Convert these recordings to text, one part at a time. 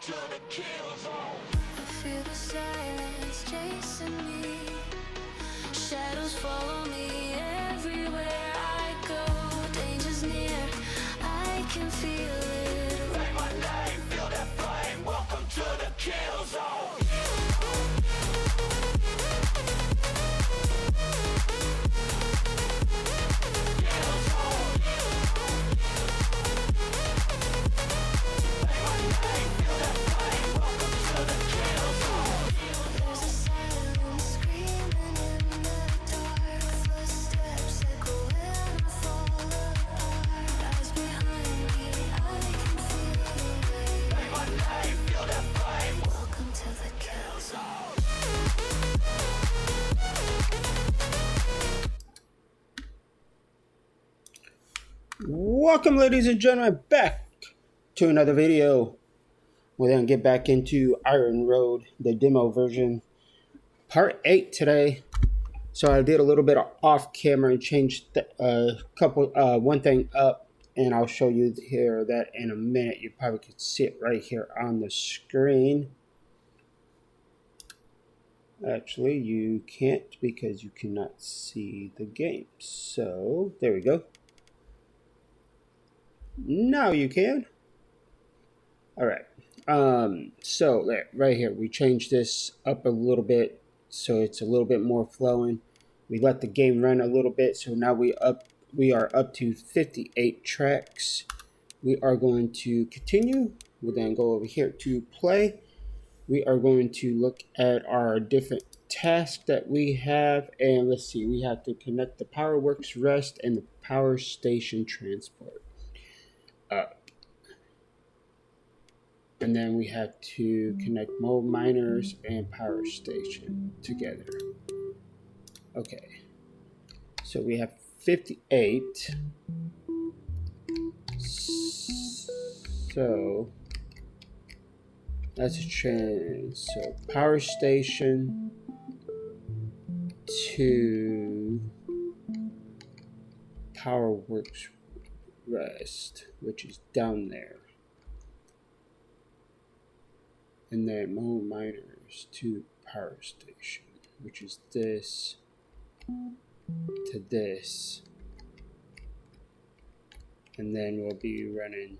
to the kill zone. I feel the silence chasing me. Shadows follow me everywhere I go. Danger's near, I can feel it. Say my name, feel that flame. Welcome to the kill zone. Welcome, ladies and gentlemen, back to another video. We're going to get back into Iron Road, the demo version, part 8 today. So I did a little bit of off camera and changed one thing up, and I'll show you here that in a minute. You probably could see it right here on the screen. Actually, you can't because you cannot see the game. So there we go. Now you can. All right. So right here, we changed this up a little bit so it's a little bit more flowing. We let the game run a little bit, so now we are up to 58 tracks. We are going to continue. We'll then go over here to play. We are going to look at our different tasks that we have, and let's see. We have to connect the Powerworks Rest and the Power Station Transport. And then we had to connect Mold Miners and Power Station together. Okay. So we have 58. So that's a trend. So Power Station to Powerworks Rest, which is down there. And then Mold Miners to Power Station, which is this to this. And then we'll be running.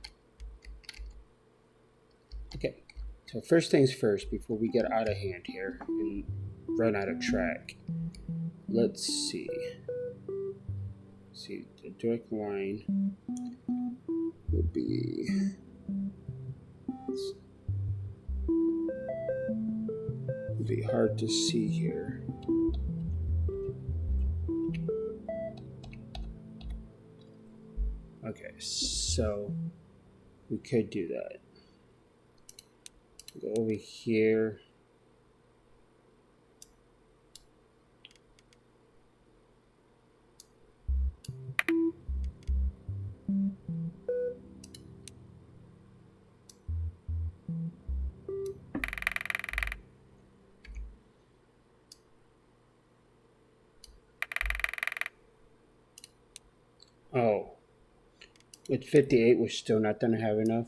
Okay, so first things first, before we get out of hand here and run out of track, let's see. See, the direct line would be. Be hard to see here. Okay, so we could do that. Go over here. Oh, with 58, we're still not going to have enough?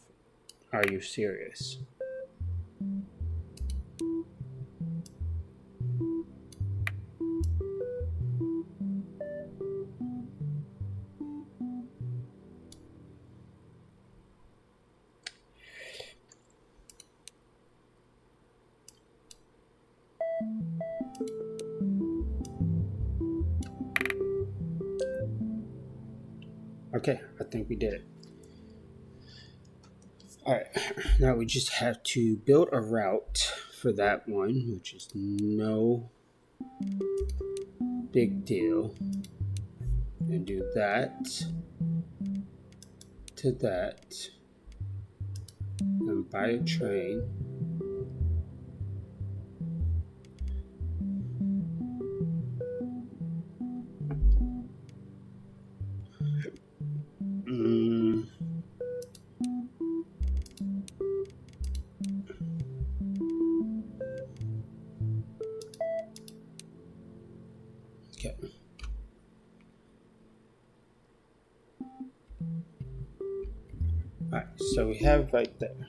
Are you serious? Okay, I think we did it. Alright, now we just have to build a route for that one, which is no big deal. And do that to that. And buy a train. Okay. Alright, so we have right there.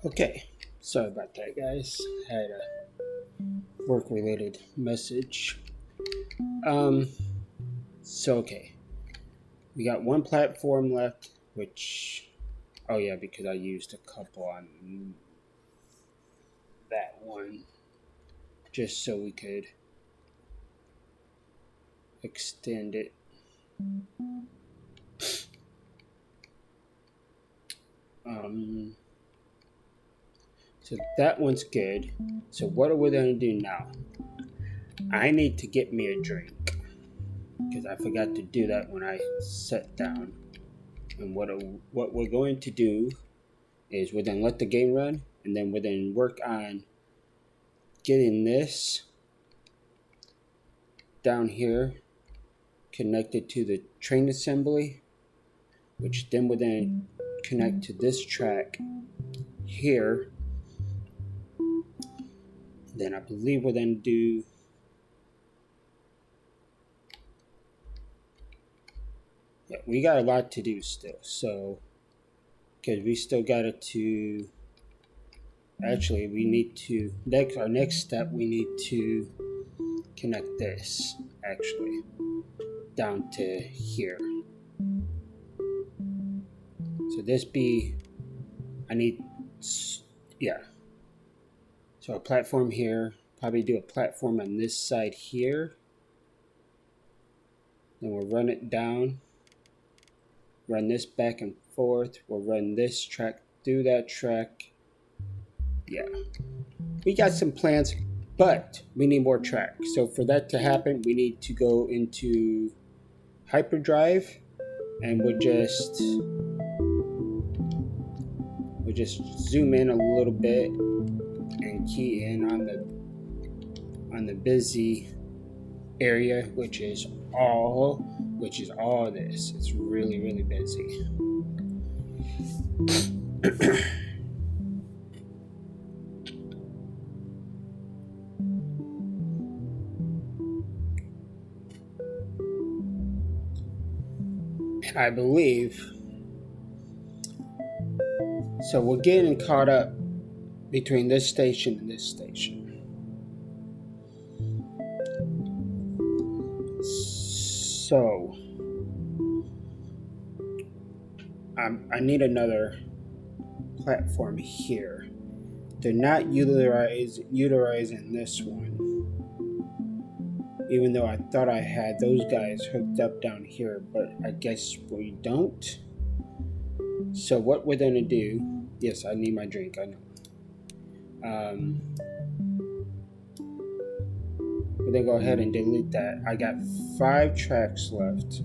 Okay, sorry about that, guys. Had a work-related message. Um, okay, we got one platform left, which, oh yeah, because I used a couple on that one, just so we could extend it. So that one's good. So what are we gonna do now? I need to get me a drink because I forgot to do that when I sat down. And what we're going to do is we're gonna let the game run, and then we're gonna work on getting this down here connected to the train assembly, which then we're gonna connect to this track here. Then I believe we're gonna do we got a lot to do still, so because we still got it to actually we need to our next step we need to connect this actually down to here. So I need yeah, so a platform here, probably do a platform on this side here, then we'll run it down, run this back and forth, we'll run this track through that track. Yeah, we got some plans, but we need more track. So for that to happen, we need to go into hyperdrive, and we'll just zoom in a little bit and key in on the busy area, which is all this. It's really, really busy. And I believe so we're getting caught up between this station and this station. So I need another platform here. They're not utilizing this one, even though I thought I had those guys hooked up down here, but I guess we don't. So what we're gonna do, yes, I need my drink, I know. We're gonna go ahead and delete that. I got 5 tracks left.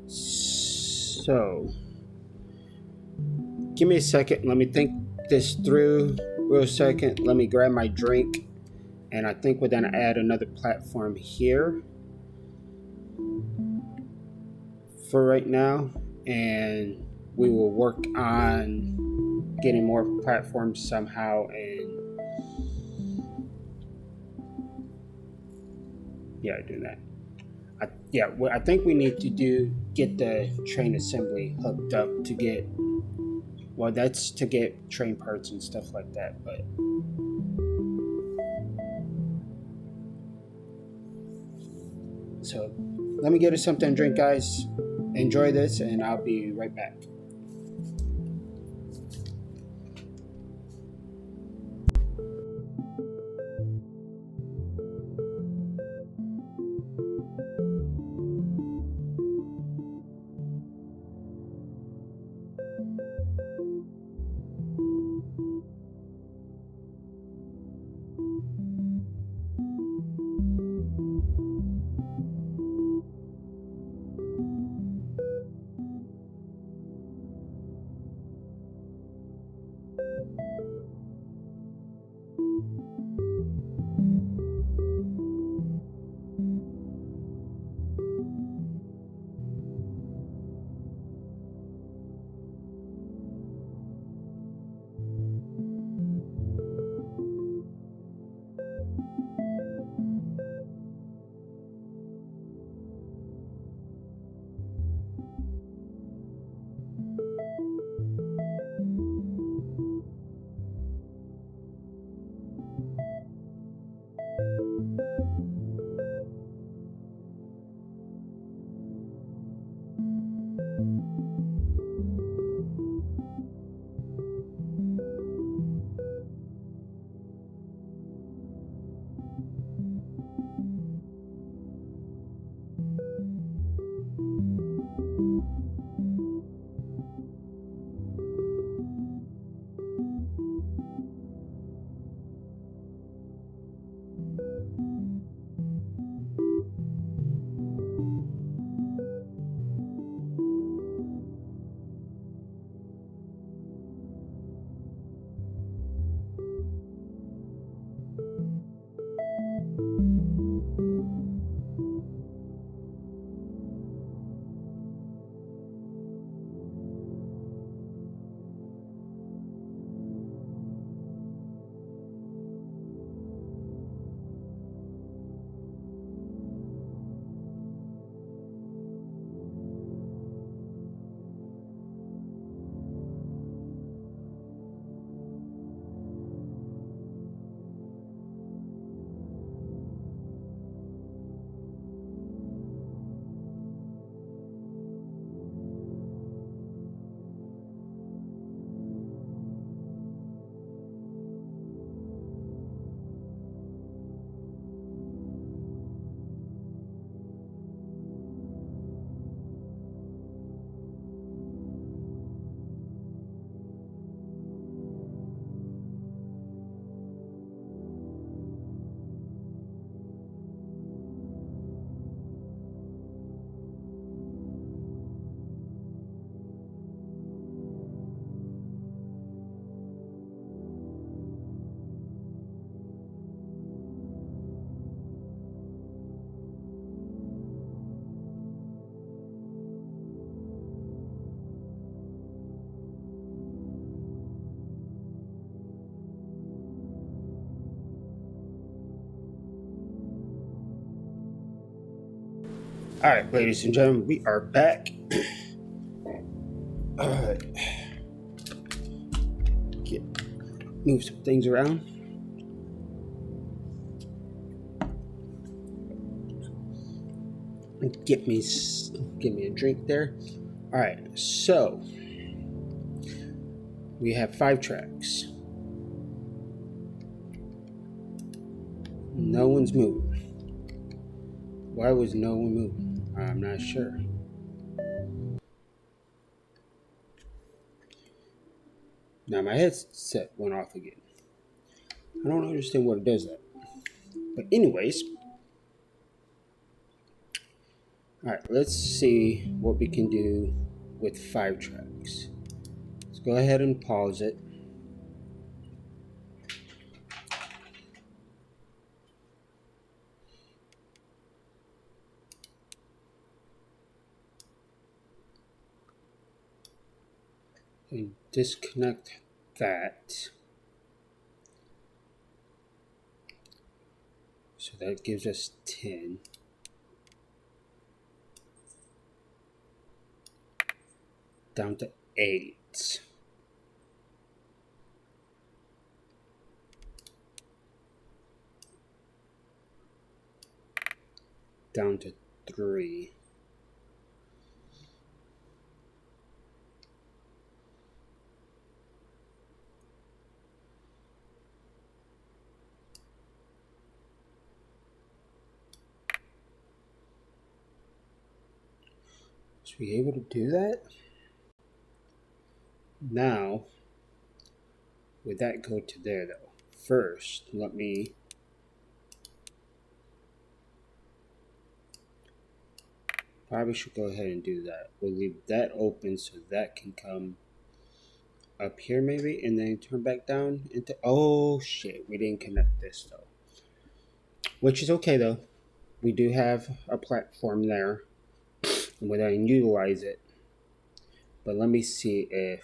So give me a second, let me think this through real second. Let me grab my drink, and I think we're gonna add another platform here for right now, and we will work on getting more platforms somehow. And yeah, do that. I think we need to get the train assembly hooked up to get, well, that's to get train parts and stuff like that, but so let me get us something to drink, guys. Enjoy this, and I'll be right back. All right, ladies and gentlemen, we are back. All right. Move some things around. Get me a drink there. All right, so we have 5 tracks. No one's moving. Why was no one moving? I'm not sure. Now my headset went off again. I don't understand what it does that. But anyways, all right, let's see what we can do with 5 tracks. Let's go ahead and pause it. And disconnect that. So that gives us 10. Down to 8. Down to 3. Was we able to do that? Now, would that go to there though? First, let me probably should go ahead and do that. We'll leave that open so that can come up here maybe and then turn back down into, oh shit, we didn't connect this though. Which is okay though. We do have a platform there and we're going to utilize it. But let me see if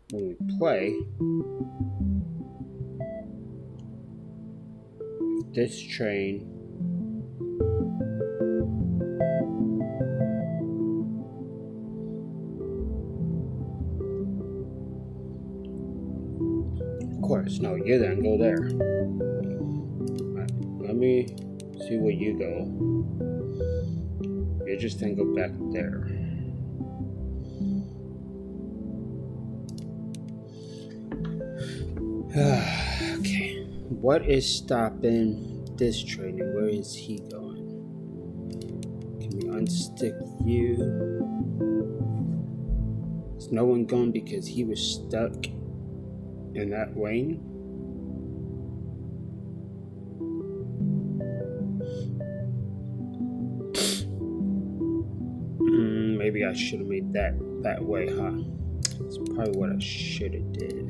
when we play, this train of course, no, you then go there. Right, let me see where you go. You just then go back there. Okay, what is stopping this train and where is he going? Can we unstick you? Is no one going because he was stuck in that lane? Maybe I should have made that way, huh? That's probably what I should have did.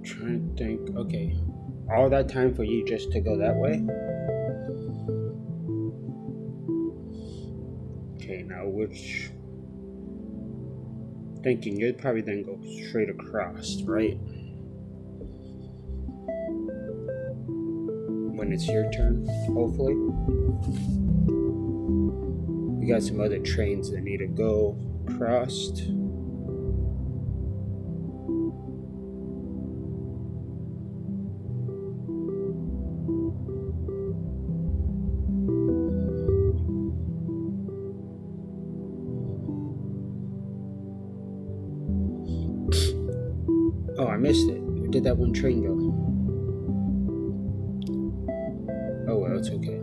Trying to think. Okay, all that time for you just to go that way? Okay, now which? Thinking you'd probably then go straight across, right? When it's your turn, hopefully. We got some other trains that need to go across. Oh, I missed it. Where did that one train go? Oh well, it's okay.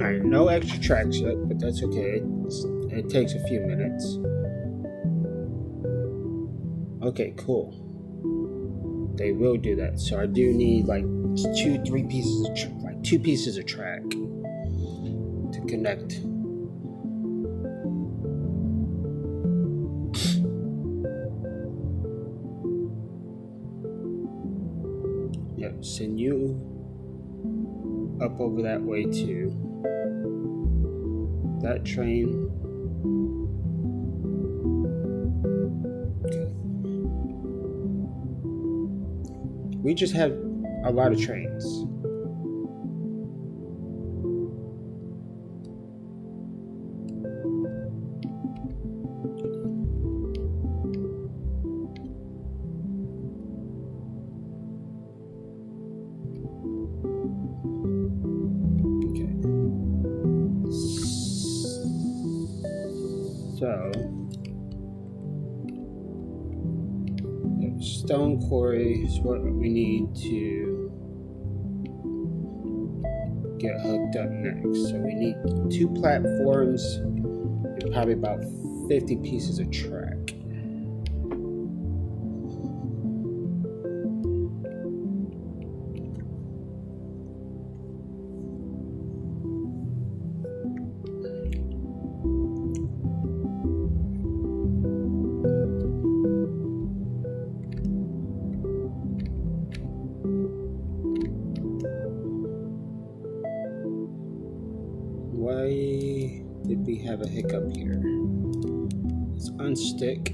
Alright, no extra tracks yet, but that's okay. It takes a few minutes. Okay, cool. They will do that. So I do need like 2 pieces of two pieces of track to connect. Yep, send you up over that way too. That train. Okay. We just have a lot of trains. So, stone quarry is what we need to get hooked up next. So we need 2 platforms and probably about 50 pieces of track. Why did we have a hiccup here? Let's unstick.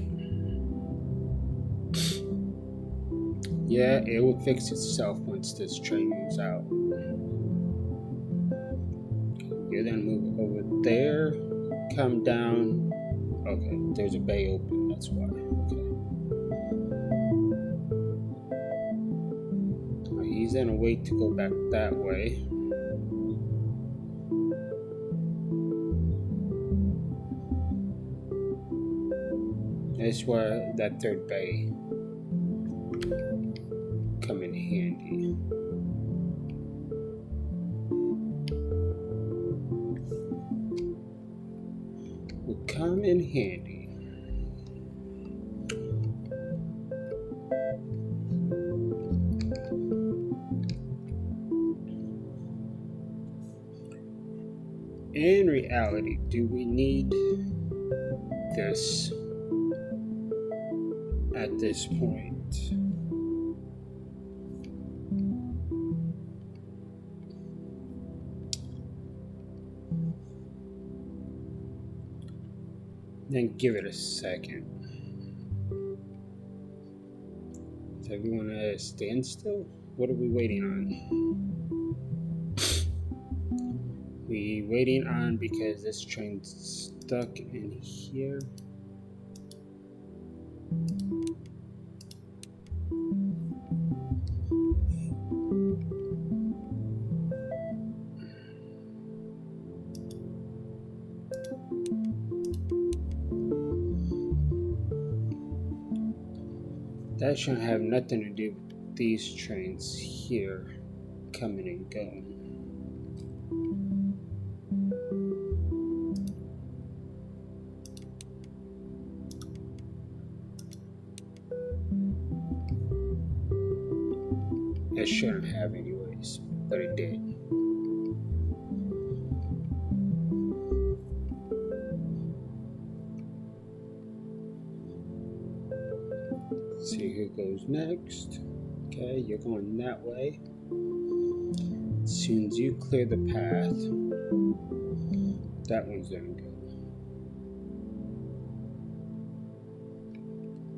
Yeah, it will fix itself once this train moves out. Okay, then move over there, come down. Okay, there's a bay open, that's why. Okay. He's gonna wait to go back that way. That's where that 3rd bay come in handy. Will come in handy. In reality, do we need this at this point? Then give it a second. Is everyone at a standstill? What are we waiting on? We waiting on because this train's stuck in here. That shouldn't have nothing to do with these trains here coming and going. It shouldn't have anyways, but it did. See who goes next. Okay, you're going that way. As soon as you clear the path, that one's gonna go.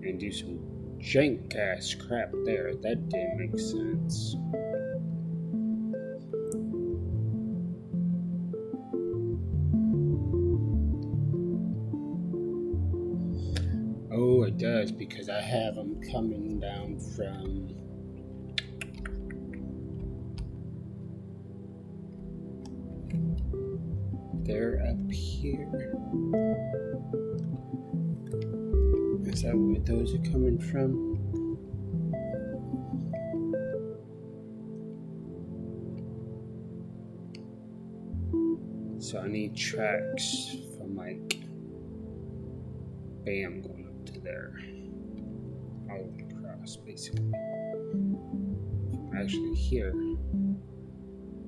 And do some jank ass crap there. That didn't make sense. Oh, it does, because I have them coming down from they're up here. Is that where those are coming from? need tracks from like bam going up to there. All the way across basically. From actually here.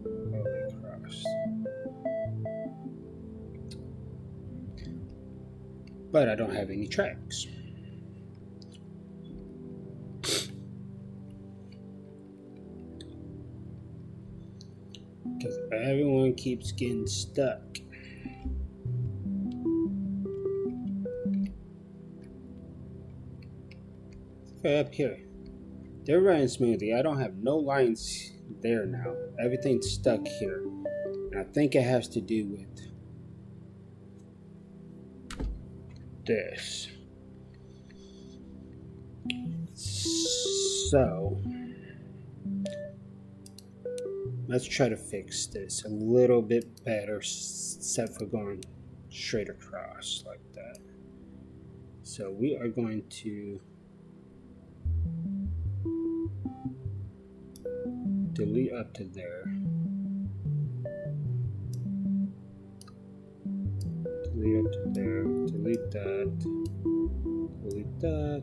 All the way across. But I don't have any tracks. Because everyone keeps getting stuck. Okay, up here. They're running smoothly. I don't have no lines there now. Everything's stuck here. And I think it has to do with this. So let's try to fix this a little bit better, except for going straight across like that. So we are going to delete up to there. Delete up to there. Delete that. Delete that.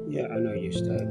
Yeah, I know you start.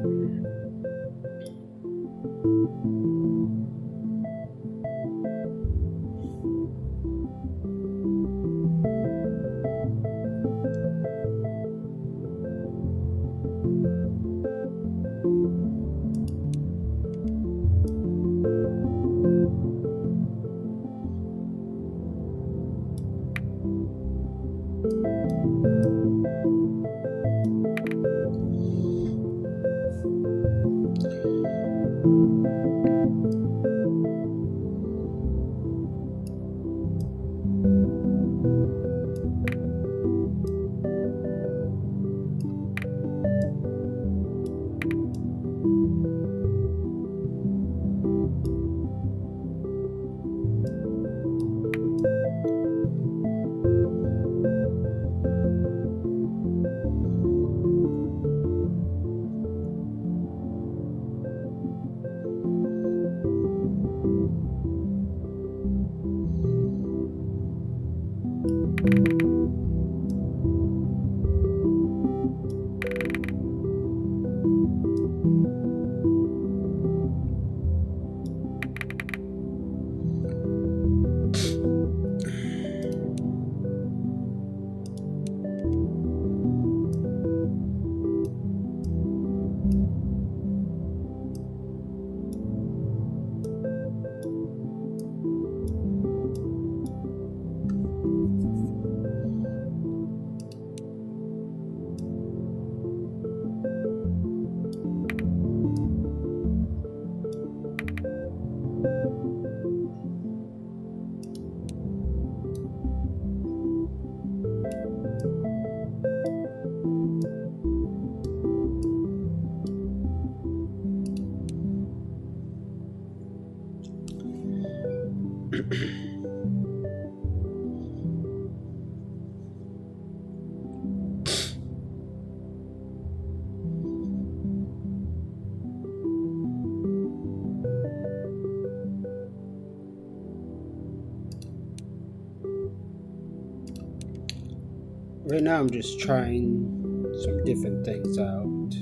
Right now I'm just trying some different things out.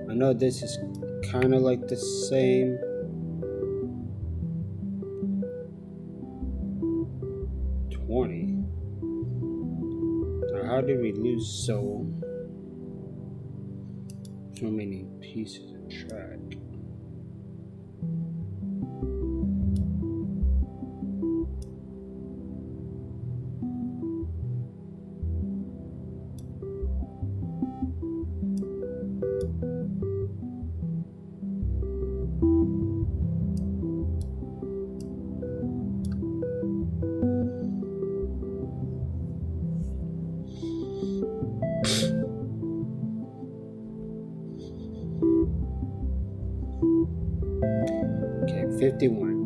I know this is kind of like the same. Now how did we lose so many pieces of track? 51.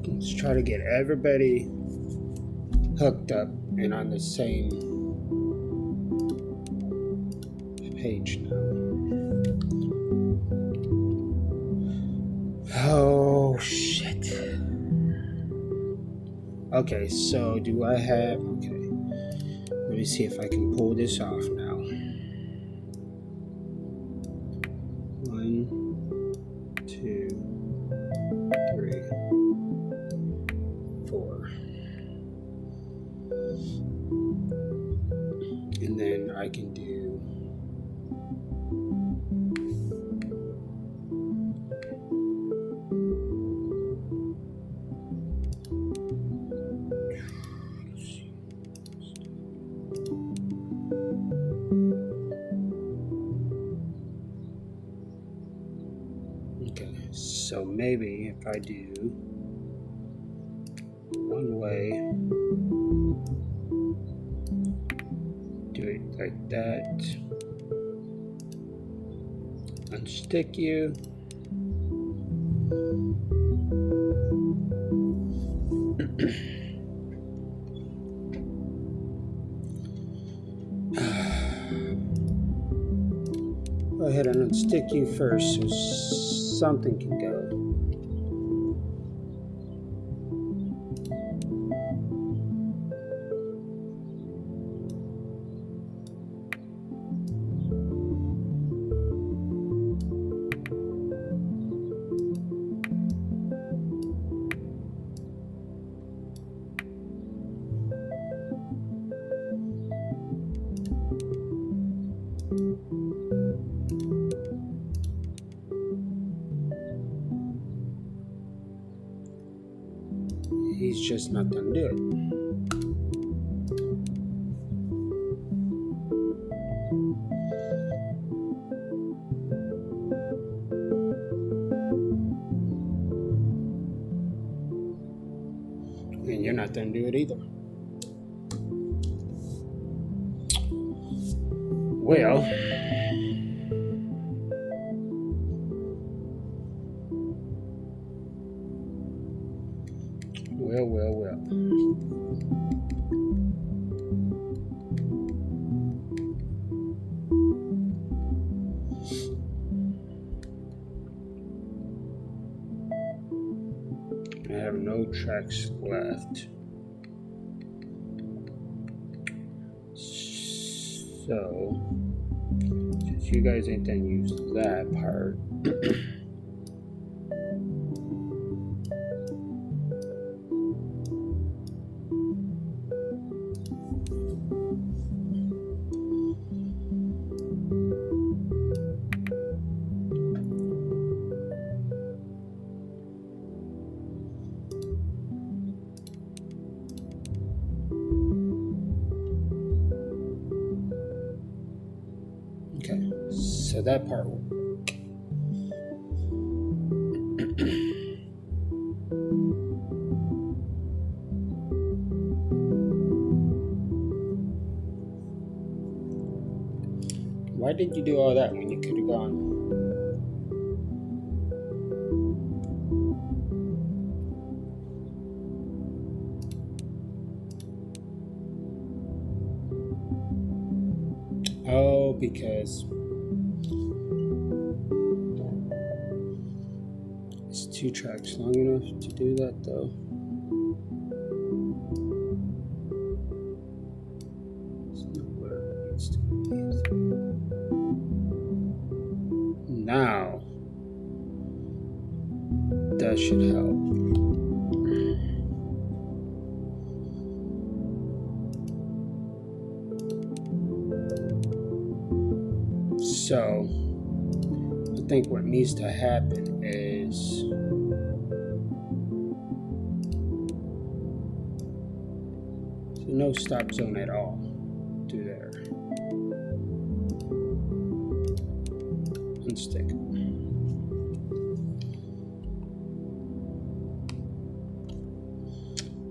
Let's try to get everybody hooked up and on the same page now. Oh, shit. Okay, so do I have... Okay. Let me see if I can pull this off now. 1, 2, 3, 4. And then I can do... So maybe if I do one way, do it like that, unstick you, go ahead and unstick you first so something can go. He's just not gonna do it. have to undo it either. Well, well. I have no tracks left. So, since you guys ain't done use that part, okay, so that part will why did you do all that when you could have gone? Oh, because it's 2 tracks long enough to do that, though. It's not where it needs to be. Now, that should help. So, I think what needs to happen is no stop zone at all through there. Unstick.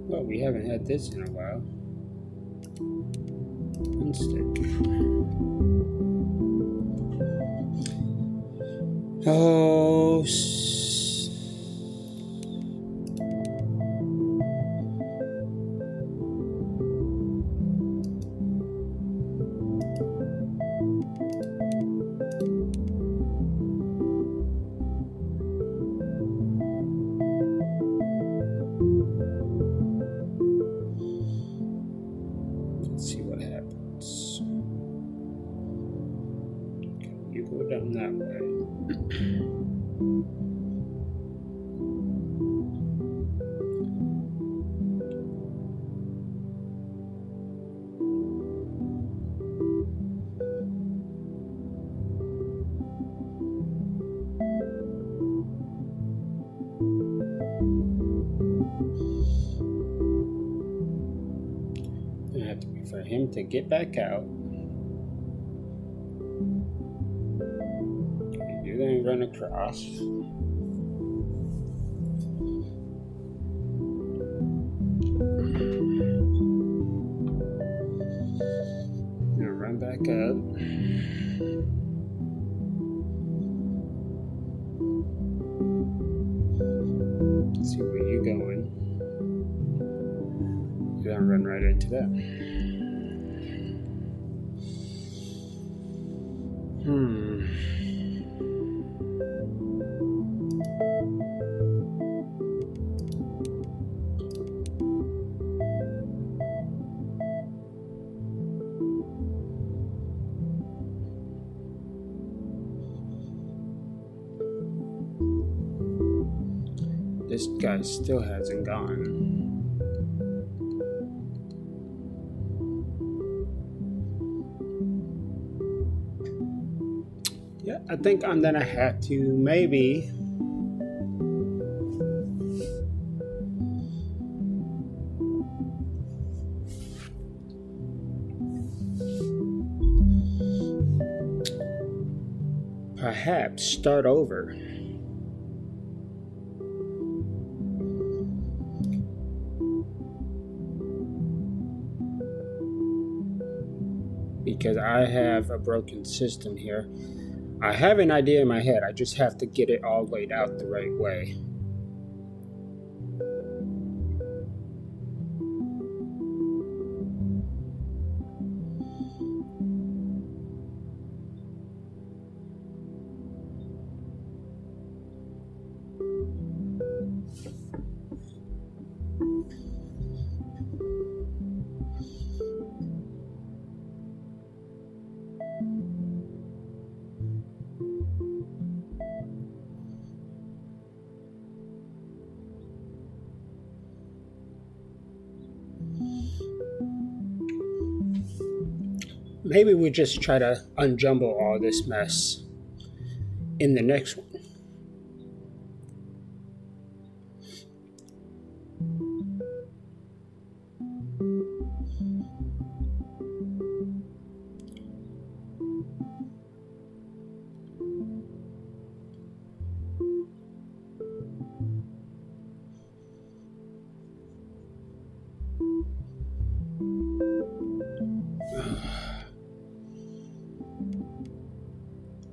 Well, we haven't had this in a while. Unstick. Oh, let's see what happens. Okay, you go down that way. Gonna have to be for him to get back out. Okay, you're gonna run across. Gonna run back up. Let's see where you're going. You're gonna run right into that. This guy still hasn't gone. Yeah, I think I'm gonna have to maybe perhaps start over. because I have a broken system here. I have an idea in my head. I just have to get it all laid out the right way. Maybe we just try to unjumble all this mess in the next one.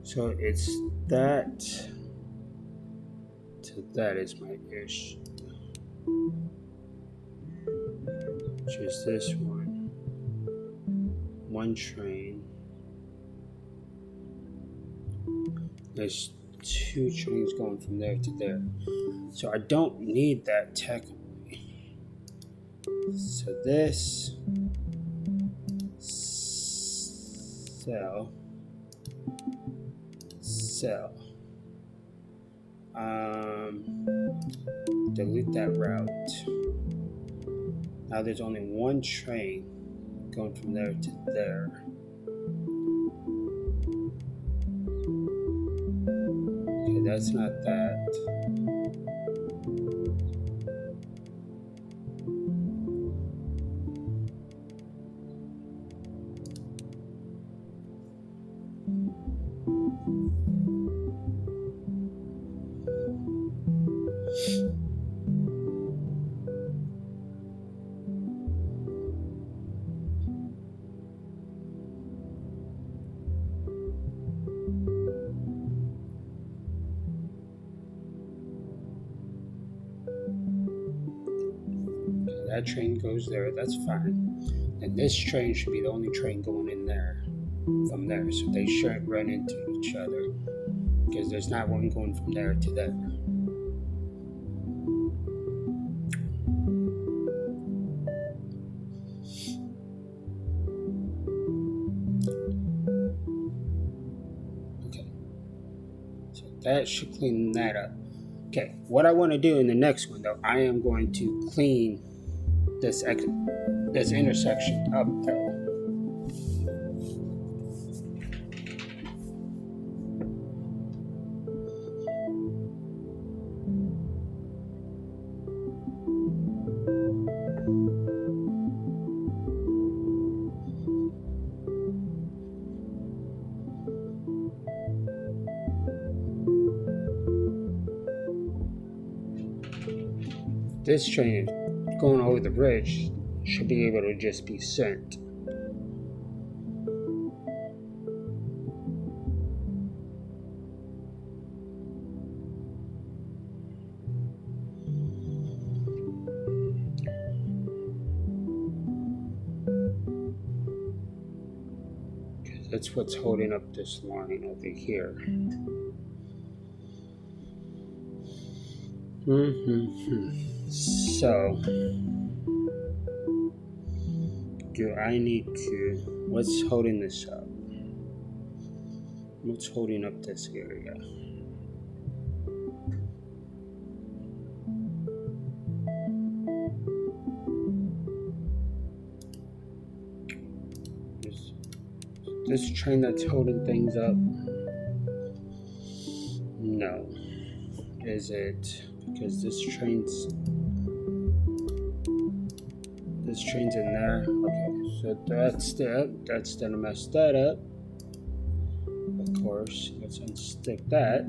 So it's that. So that is my issue. Which is this one. One train. There's two trains going from there to there. So I don't need that technically. So this. Sell. Delete that route. Now there's only one train going from there to there. Okay, that's not that. That train goes there, that's fine. And this train should be the only train going in there from there, so they shouldn't run into each other because there's not one going from there to there. Okay, so that should clean that up. Okay, what I want to do in the next one though, I am going to clean this intersection up though. This train going over the bridge should be able to just be sent. That's what's holding up this line over here. So, do I need to, what's holding this up? What's holding up this area? This train that's holding things up? No. Is it because this train's in there? Okay, so that's gonna mess that up. Of course, let's unstick that.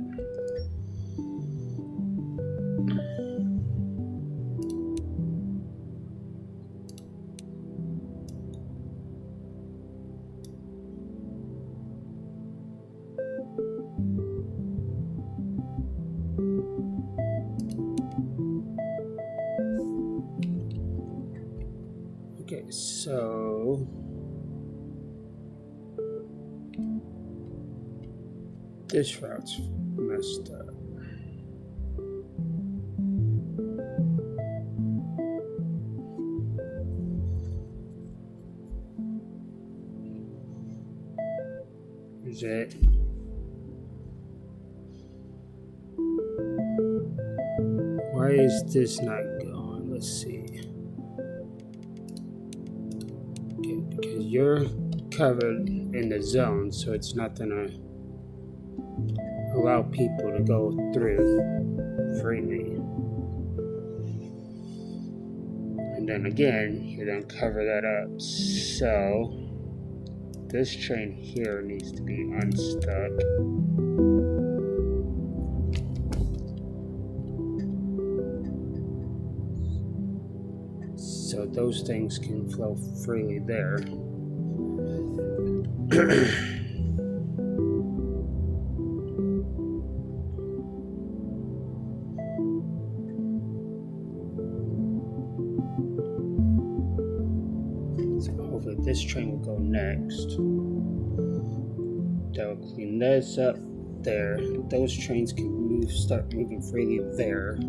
So this route's messed up. Is it? Why is this not going? Let's see. Okay, because you're covered in the zone, so it's not gonna allow people to go through freely. And then again, you don't cover that up. So this train here needs to be unstuck. So those things can flow freely there. So hopefully this train will go next. That will clean this up there. Those trains can start moving freely there.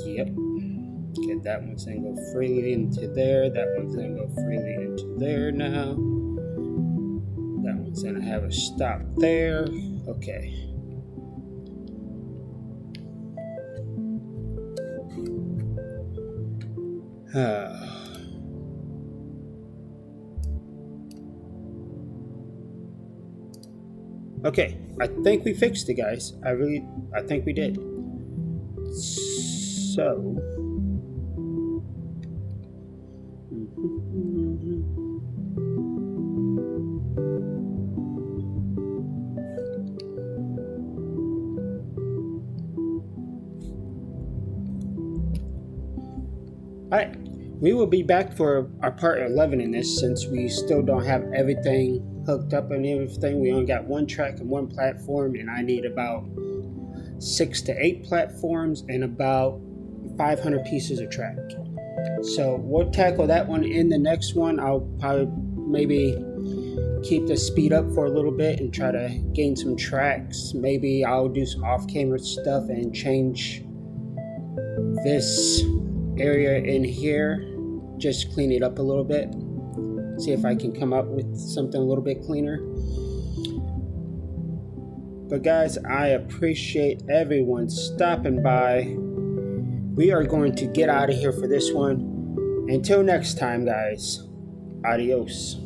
Yep. Okay, that one's gonna go freely into there. That one's gonna go freely into there now. That one's gonna have a stop there. Okay. Okay, I think we fixed it, guys. I think we did. So, alright, we will be back for our part 11 in this, since we still don't have everything hooked up and everything. We only got one track and one platform, and I need about 6 to 8 platforms and about 500 pieces of track. So we'll tackle that one in the next one. I'll probably maybe keep the speed up for a little bit and try to gain some tracks. Maybe I'll do some off-camera stuff and change this area in here, just clean it up a little bit, see if I can come up with something a little bit cleaner. But guys, I appreciate everyone stopping by. We are going to get out of here for this one. Until next time, guys, adios.